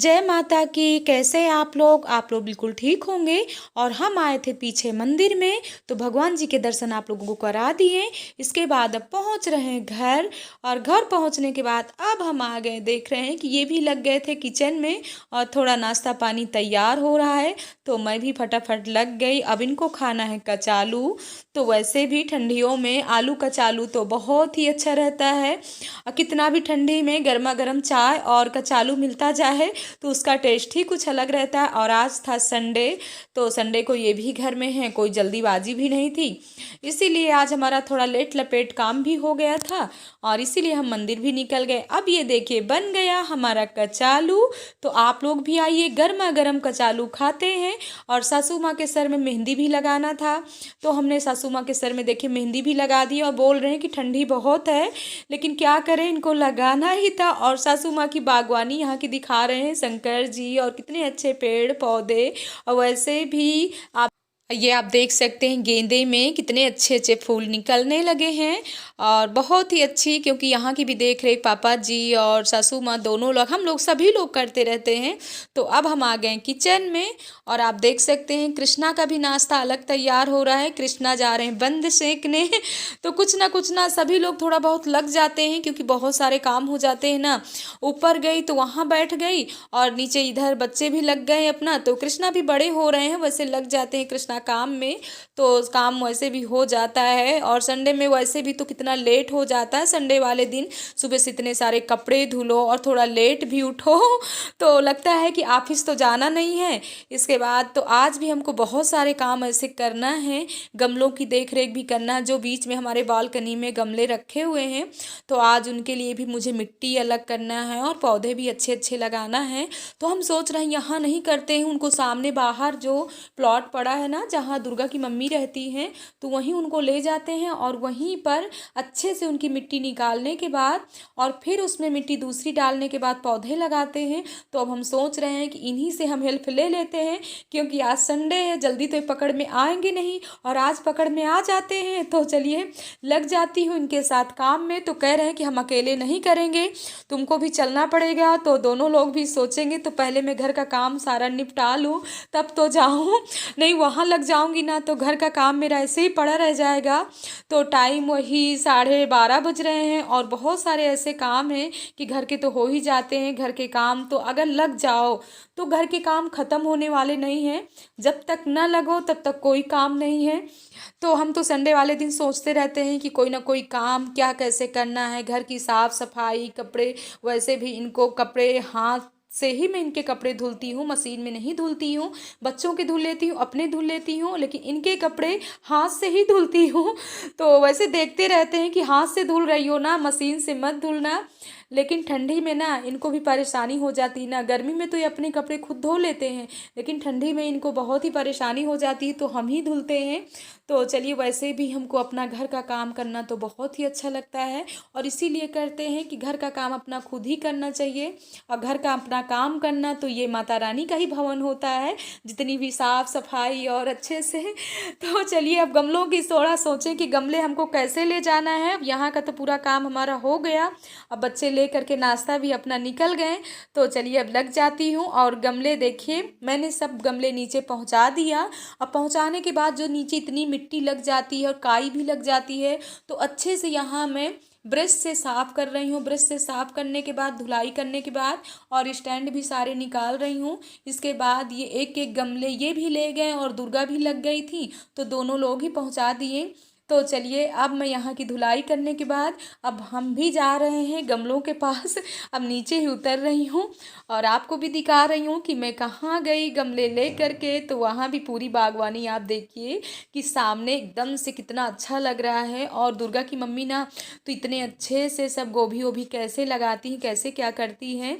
जय माता की। कैसे हैं आप लोग बिल्कुल ठीक होंगे। और हम आए थे पीछे मंदिर में, तो भगवान जी के दर्शन आप लोगों को करा दिए। इसके बाद अब पहुंच रहे हैं घर, और घर पहुंचने के बाद अब हम आ गए, देख रहे हैं कि ये भी लग गए थे किचन में और थोड़ा नाश्ता पानी तैयार हो रहा है। तो मैं भी फटाफट लग गई। अब इनको खाना है कचालू। तो वैसे भी ठंडियों में आलू कचालू तो बहुत ही अच्छा रहता है। कितना भी ठंडी में गर्मा गर्म चाय और कचालू मिलता जाए तो उसका टेस्ट ही कुछ अलग रहता है। और आज था संडे, तो संडे को ये भी घर में है, कोई जल्दीबाजी भी नहीं थी, इसीलिए आज हमारा थोड़ा लेट लपेट काम भी हो गया था और इसीलिए हम मंदिर भी निकल गए। अब ये देखिए बन गया हमारा कचालू। तो आप लोग भी आइए, गर्मा गर्म कचालू खाते हैं। और सासू माँ के सर में मेहंदी भी लगाना था, तो हमने सासू माँ के सर में देखिए मेहंदी भी लगा दी। और बोल रहे हैं कि ठंडी बहुत है, लेकिन क्या करें, इनको लगाना ही था। और सासू माँ की बागवानी यहाँ की दिखा रहे हैं, शंकर जी और कितने अच्छे पेड़ पौधे। और वैसे भी ये आप देख सकते हैं गेंदे में कितने अच्छे अच्छे फूल निकलने लगे हैं। और बहुत ही अच्छी, क्योंकि यहाँ की भी देख रेख पापा जी और सासू माँ दोनों लोग, हम लोग सभी लोग करते रहते हैं। तो अब हम आ गए किचन में, और आप देख सकते हैं कृष्णा का भी नाश्ता अलग तैयार हो रहा है। कृष्णा जा रहे हैं बंद सेकने। तो कुछ ना सभी लोग थोड़ा बहुत लग जाते हैं, क्योंकि बहुत सारे काम हो जाते हैं ना। ऊपर गई तो वहाँ बैठ गई, और नीचे इधर बच्चे भी लग गए अपना। तो कृष्णा भी बड़े हो रहे हैं, वैसे लग जाते हैं कृष्णा काम में, तो काम वैसे भी हो जाता है। और संडे में वैसे भी तो कितना लेट हो जाता है, संडे वाले दिन सुबह से इतने सारे कपड़े धुलो और थोड़ा लेट भी उठो। तो लगता है कि ऑफिस तो जाना नहीं है। इसके बाद तो आज भी हमको बहुत सारे काम ऐसे करना है, गमलों की देख रेख भी करना, जो बीच में हमारे बालकनी में गमले रखे हुए हैं, तो आज उनके लिए भी मुझे मिट्टी अलग करना है और पौधे भी अच्छे अच्छे लगाना है। तो हम सोच रहे हैं यहाँ नहीं करते हैं, उनको सामने बाहर जो प्लॉट पड़ा है ना, जहाँ दुर्गा की मम्मी रहती हैं, तो वहीं उनको ले जाते हैं और वहीं पर अच्छे से उनकी मिट्टी निकालने के बाद और फिर उसमें मिट्टी दूसरी डालने के बाद पौधे लगाते हैं। तो अब हम सोच रहे हैं कि इन्हीं से हम हेल्प ले लेते हैं, क्योंकि आज संडे है, जल्दी तो ये पकड़ में आएंगे नहीं, और आज पकड़ में आ जाते हैं तो चलिए लग जाती हूँ इनके साथ काम में। तो कह रहे हैं कि हम अकेले नहीं करेंगे, तुमको भी चलना पड़ेगा। तो दोनों लोग भी सोचेंगे तो पहले मैं घर का काम सारा निपटा लूँ तब तो जाऊँ, नहीं वहाँ लग जाऊँगी ना तो घर का काम मेरा ऐसे ही पड़ा रह जाएगा। तो टाइम वही 12:30 बज रहे हैं, और बहुत सारे ऐसे काम हैं कि घर के तो हो ही जाते हैं। घर के काम तो अगर लग जाओ तो घर के काम ख़त्म होने वाले नहीं हैं, जब तक न लगो तब तक कोई काम नहीं है। तो हम तो संडे वाले दिन सोचते रहते हैं कि कोई ना कोई काम क्या कैसे करना है, घर की साफ़ सफाई, कपड़े, वैसे भी इनको कपड़े हाथ से ही मैं इनके कपड़े धुलती हूँ, मशीन में नहीं धुलती हूँ। बच्चों के धुल लेती हूँ, अपने धुल लेती हूँ, लेकिन इनके कपड़े हाथ से ही धुलती हूँ। तो वैसे देखते रहते हैं कि हाथ से धुल रही हो ना, मशीन से मत धुलना। लेकिन ठंडी में ना इनको भी परेशानी हो जाती है ना, गर्मी में तो ये अपने कपड़े खुद धो लेते हैं, लेकिन ठंडी में इनको बहुत ही परेशानी हो जाती है, तो हम ही धुलते हैं। तो चलिए, वैसे भी हमको अपना घर का काम करना तो बहुत ही अच्छा लगता है, और इसीलिए करते हैं कि घर का काम अपना खुद ही करना चाहिए। और घर का अपना काम करना तो ये माता रानी का ही भवन होता है, जितनी भी साफ सफाई और अच्छे से। तो चलिए, अब गमलों की थोड़ा सोचें कि गमले हमको कैसे ले जाना है। अब यहाँ का तो पूरा काम हमारा हो गया, अब बच्चे ले करके नाश्ता भी अपना निकल गए। तो चलिए अब लग जाती हूँ। और गमले देखिए, मैंने सब गमले नीचे पहुँचा दिया। अब पहुँचाने के बाद जो नीचे इतनी मिट्टी लग जाती है और काई भी लग जाती है, तो अच्छे से यहाँ मैं ब्रश से साफ़ कर रही हूँ। ब्रश से साफ़ करने के बाद, धुलाई करने के बाद, और स्टैंड भी सारे निकाल रही हूँ। इसके बाद ये एक एक गमले ये भी ले गए, और दुर्गा भी लग गई थी, तो दोनों लोग ही पहुँचा दिए। तो चलिए, अब मैं यहाँ की धुलाई करने के बाद अब हम भी जा रहे हैं गमलों के पास। अब नीचे ही उतर रही हूँ, और आपको भी दिखा रही हूँ कि मैं कहाँ गई गमले ले करके। तो वहाँ भी पूरी बागवानी आप देखिए कि सामने एकदम से कितना अच्छा लग रहा है। और दुर्गा की मम्मी ना तो इतने अच्छे से सब गोभी वोभी कैसे लगाती हैं, कैसे क्या करती हैं।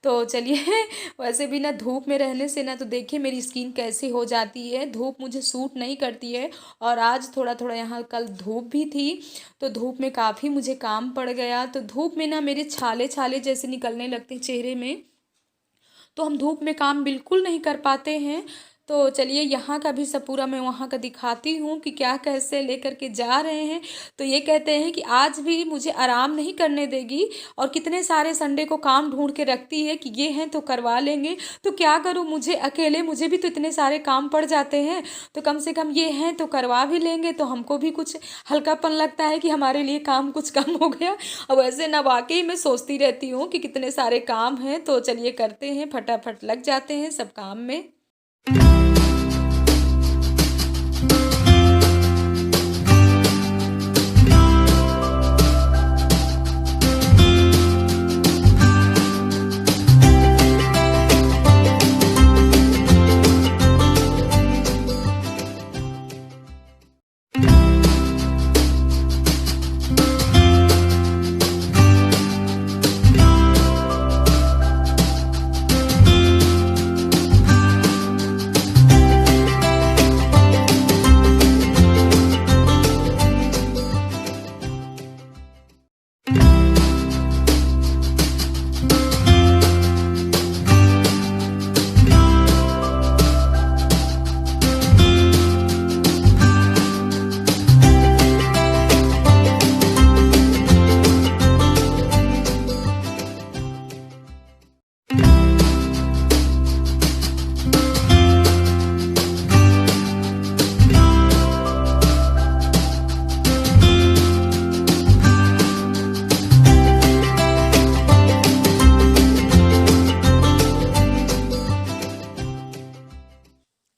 तो चलिए, वैसे भी ना धूप में रहने से ना तो देखिए मेरी स्किन कैसे हो जाती है, धूप मुझे सूट नहीं करती है। और आज थोड़ा थोड़ा यहाँ कल धूप भी थी, तो धूप में काफ़ी मुझे काम पड़ गया। तो धूप में ना मेरे छाले छाले जैसे निकलने लगते हैं चेहरे में, तो हम धूप में काम बिल्कुल नहीं कर पाते हैं। तो चलिए यहाँ का भी सब पूरा मैं वहाँ का दिखाती हूँ कि क्या कैसे लेकर के जा रहे हैं। तो ये कहते हैं कि आज भी मुझे आराम नहीं करने देगी और कितने सारे संडे को काम ढूंढ के रखती है कि ये हैं तो करवा लेंगे। तो क्या करूँ, मुझे अकेले मुझे भी तो इतने सारे काम पड़ जाते हैं, तो कम से कम ये हैं तो करवा भी लेंगे तो हमको भी कुछ हल्कापन लगता है कि हमारे लिए काम कुछ कम हो गया। और वैसे ना वाकई मैं सोचती रहती हूँ कि कितने सारे काम हैं, तो चलिए करते हैं, फटाफट लग जाते हैं सब काम में।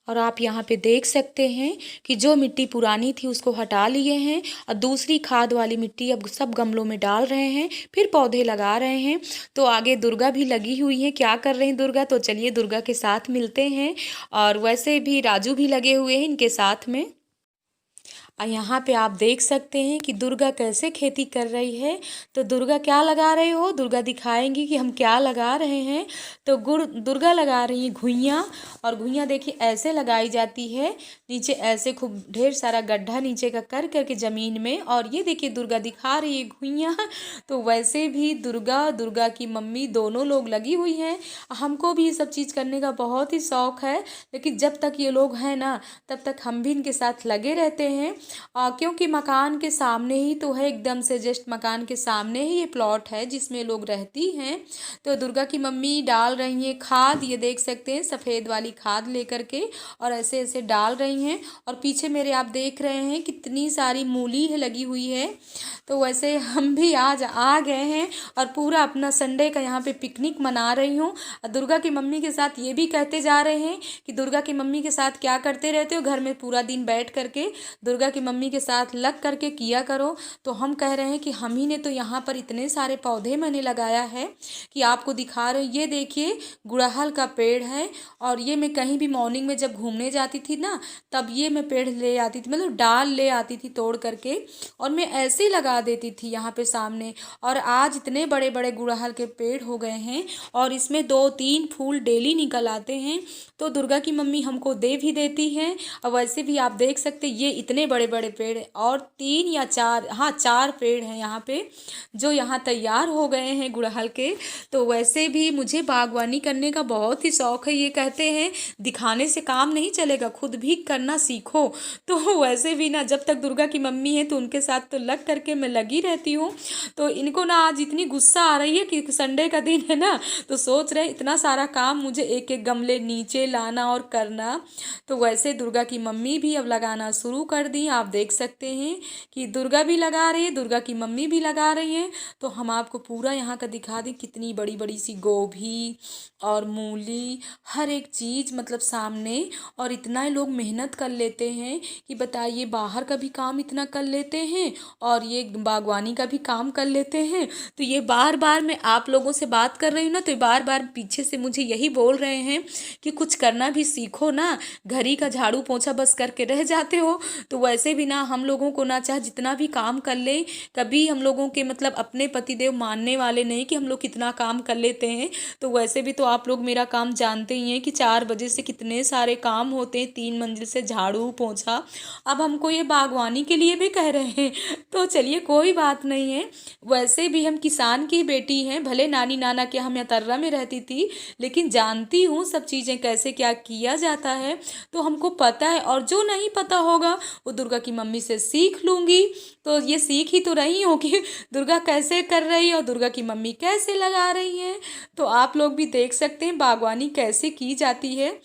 और आप यहाँ पे देख सकते हैं कि जो मिट्टी पुरानी थी उसको हटा लिए हैं और दूसरी खाद वाली मिट्टी अब सब गमलों में डाल रहे हैं, फिर पौधे लगा रहे हैं। तो आगे दुर्गा भी लगी हुई हैं, क्या कर रहे हैं दुर्गा, तो चलिए दुर्गा के साथ मिलते हैं। और वैसे भी राजू भी लगे हुए हैं इनके साथ में। और यहाँ पे आप देख सकते हैं कि दुर्गा कैसे खेती कर रही है। तो दुर्गा क्या लगा रहे हो, दुर्गा दिखाएंगी कि हम क्या लगा रहे हैं। तो दुर्गा लगा रही है घुइयाँ, और घुइयाँ देखिए ऐसे लगाई जाती है, नीचे ऐसे खूब ढेर सारा गड्ढा नीचे का कर करके ज़मीन में, और ये देखिए दुर्गा दिखा रही है घुइयाँ। तो वैसे भी दुर्गा की मम्मी दोनों लोग लगी हुई हैं। हमको भी ये सब चीज़ करने का बहुत ही शौक़ है, लेकिन जब तक ये लोग हैं ना तब तक हम भी इनके साथ लगे रहते हैं। क्योंकि मकान के सामने ही तो है, एकदम से जस्ट मकान के सामने ही ये प्लॉट है जिसमें लोग रहती हैं। तो दुर्गा की मम्मी डाल रही हैं खाद, ये देख सकते हैं सफ़ेद वाली खाद लेकर के, और ऐसे ऐसे डाल रही हैं। और पीछे मेरे आप देख रहे हैं कितनी सारी मूली है लगी हुई है। तो वैसे हम भी आज आ गए हैं और पूरा अपना संडे का यहाँ पे पिकनिक मना रही हूँ। दुर्गा की मम्मी के साथ ये भी कहते जा रहे हैं कि दुर्गा की मम्मी के साथ क्या करते रहते हो घर में पूरा दिन बैठ करके, दुर्गा की मम्मी के साथ लग करके किया करो। तो हम कह रहे हैं कि हम ही ने तो यहाँ पर इतने सारे पौधे मैंने लगाया है कि आपको दिखा रहे हो। ये देखिए गुड़हल का पेड़ है, और ये मैं कहीं भी मॉर्निंग में जब घूमने जाती थी ना तब ये मैं पेड़ ले आती थी, मतलब डाल ले आती थी तोड़ करके, और मैं ऐसे ही लगा देती थी यहाँ पे सामने। और आज इतने बड़े बड़े गुड़हल के पेड़ हो गए हैं और इसमें 2-3 फूल डेली निकल आते हैं। तो दुर्गा की मम्मी हमको दे भी देती हैं। और वैसे भी आप देख सकते ये इतने बड़े बड़े पेड़ और 3 या 4, हाँ 4 पेड़ हैं यहाँ पे जो यहाँ तैयार हो गए हैं गुड़हल के। तो वैसे भी मुझे बागवानी करने का बहुत ही शौक़ है। ये कहते हैं दिखाने से काम नहीं चलेगा, खुद भी करना सीखो। तो वैसे भी ना जब तक दुर्गा की मम्मी है तो उनके साथ तो लग करके मैं लगी रहती हूँ। तो इनको ना आज इतनी गुस्सा आ रही है कि संडे का दिन है ना, तो सोच रहे इतना सारा काम मुझे एक एक गमले नीचे लाना और करना। तो वैसे दुर्गा की मम्मी भी अब लगाना शुरू कर दी। आप देख सकते हैं कि दुर्गा भी लगा रही है, दुर्गा की मम्मी भी लगा रही है। तो हम आपको पूरा यहाँ का दिखा दें, कितनी बड़ी बड़ी सी गोभी और मूली, हर एक चीज़ मतलब सामने। और इतना ही लोग मेहनत कर लेते हैं कि बताइए, बाहर का भी काम इतना कर लेते हैं और ये बागवानी का भी काम कर लेते हैं। तो ये बार बार मैं आप लोगों से बात कर रही हूँ ना, तो बार बार पीछे से मुझे यही बोल रहे हैं कि कुछ करना भी सीखो ना, घर ही का झाड़ू पोंछा बस करके रह जाते हो। तो वैसे भी ना हम लोगों को ना चाहे जितना भी काम कर ले, कभी हम लोगों के मतलब अपने पतिदेव मानने वाले नहीं कि हम लोग कितना काम कर लेते हैं। तो वैसे भी तो आप लोग मेरा काम जानते ही हैं कि 4 बजे से कितने सारे काम होते हैं, 3 मंजिल से झाड़ू पोंछा। अब हमको ये बागवानी के लिए भी कह रहे हैं। तो चलिए कोई बात नहीं है। वैसे भी हम किसान की बेटी हैं, भले नानी नाना के हम यहाँ तर्रा में रहती थी, लेकिन जानती हूँ सब चीज़ें कैसे क्या किया जाता है, तो हमको पता है। और जो नहीं पता होगा वो दुर्गा की मम्मी से सीख लूँगी। तो ये सीख ही तो रही हूँ कि दुर्गा कैसे कर रही है और दुर्गा की मम्मी कैसे लगा रही हैं। तो आप लोग भी देख सकते हैं बागवानी कैसे की जाती है।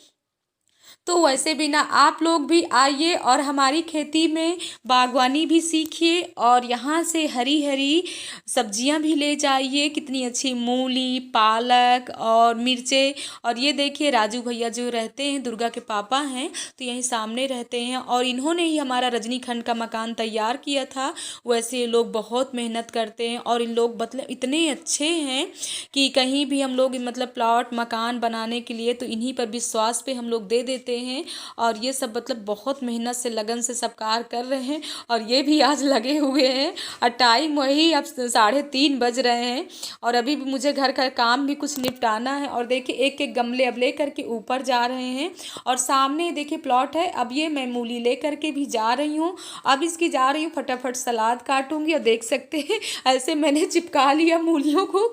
तो वैसे भी ना आप लोग भी आइए और हमारी खेती में बागवानी भी सीखिए और यहाँ से हरी हरी सब्जियाँ भी ले जाइए। कितनी अच्छी मूली, पालक और मिर्चें। और ये देखिए राजू भैया जो रहते हैं, दुर्गा के पापा हैं, तो यहीं सामने रहते हैं और इन्होंने ही हमारा रजनीखंड का मकान तैयार किया था। वैसे ये लोग बहुत मेहनत करते हैं और इन लोग मतलब इतने अच्छे हैं कि कहीं भी हम लोग मतलब प्लॉट मकान बनाने के लिए तो इन्हीं पर विश्वास पे हम लोग दे देते हैं। और ये सब मतलब बहुत मेहनत से लगन से सब कार्य कर रहे हैं और ये भी आज लगे हुए हैं। और टाइम वही अब 3:30 बज रहे हैं और अभी भी मुझे घर का काम भी कुछ निपटाना है। और देखिए एक एक गमले अब ले करके ऊपर जा रहे हैं और सामने देखिए प्लॉट है। अब ये मैं मूली ले करके भी जा रही हूँ। अब इसकी जा रही हूँ, फटाफट सलाद काटूंगी और देख सकते हैं ऐसे मैंने चिपका लिया मूलियों को।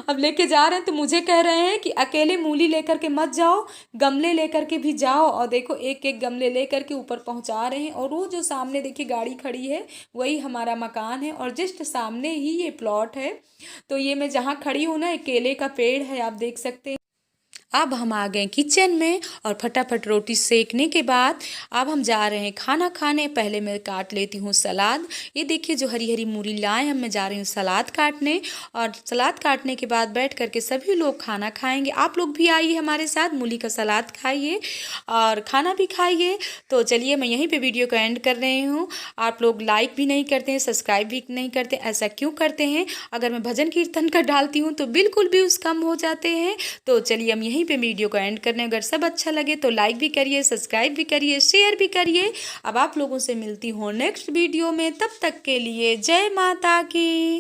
अब लेके जा रहे हैं तो मुझे कह रहे हैं कि अकेले मूली लेकर के मत जाओ, गमले लेकर के भी जाओ। और देखो एक एक गमले लेकर के ऊपर पहुंचा रहे हैं। और वो जो सामने देखिए गाड़ी खड़ी है वही हमारा मकान है और जस्ट सामने ही ये प्लॉट है। तो ये मैं जहाँ खड़ी हूँ ना, एक केले का पेड़ है, आप देख सकते हैं। अब हम आ गए किचन में और फटाफट रोटी सेकने के बाद अब हम जा रहे हैं खाना खाने। पहले मैं काट लेती हूँ सलाद। ये देखिए जो हरी हरी मूली लाए हम, मैं जा रही हूँ सलाद काटने। और सलाद काटने के बाद बैठ करके सभी लोग खाना खाएंगे। आप लोग भी आइए हमारे साथ, मूली का सलाद खाइए और खाना भी खाइए। तो चलिए मैं यहीं पे वीडियो को एंड कर रही हूँ। आप लोग लाइक भी नहीं करते हैं, सब्सक्राइब भी नहीं करते, ऐसा क्यों करते हैं? अगर मैं भजन कीर्तन का डालती हूँ तो बिल्कुल व्यूज़ कम हो जाते हैं। तो चलिए हम यहीं पे वीडियो को एंड करने। अगर सब अच्छा लगे तो लाइक भी करिए, सब्सक्राइब भी करिए, शेयर भी करिए। अब आप लोगों से मिलती हूँ नेक्स्ट वीडियो में, तब तक के लिए जय माता की।